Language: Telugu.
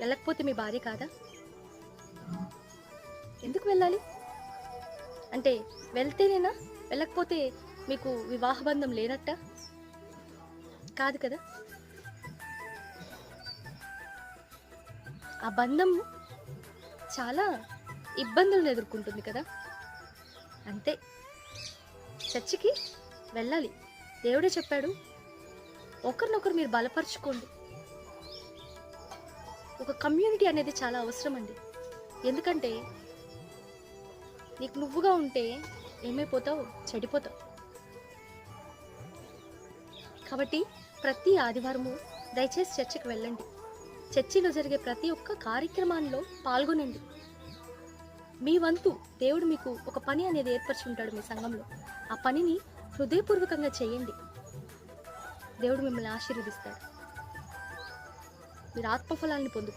వెళ్ళకపోతే మీ భార్య కాదా? ఎందుకు వెళ్ళాలి? అంటే వెళ్తేనేనా? వెళ్ళకపోతే మీకు వివాహ బంధం లేనట్ట? కాదు కదా. ఆ బంధం చాలా ఇబ్బందులను ఎదుర్కొంటుంది కదా. అంతే, చర్చికి వెళ్ళాలి. దేవుడే చెప్పాడు, ఒకరినొకరు మీరు బలపరుచుకోండి. ఒక కమ్యూనిటీ అనేది చాలా అవసరం అండి. ఎందుకంటే నీకు నువ్వుగా ఉంటే ఏమైపోతావు? చెడిపోతావు. కాబట్టి ప్రతి ఆదివారము దయచేసి చర్చికి వెళ్ళండి. చర్చిలో జరిగే ప్రతి ఒక్క కార్యక్రమాల్లో పాల్గొనండి. మీ వంతు దేవుడు మీకు ఒక పని అనేది ఏర్పరిచి ఉంటాడు మీ సంఘంలో. ఆ పనిని హృదయపూర్వకంగా చేయండి. దేవుడు మిమ్మల్ని ఆశీర్వదిస్తాడు. మీరు ఆత్మఫలాన్ని పొందుకుంటారు.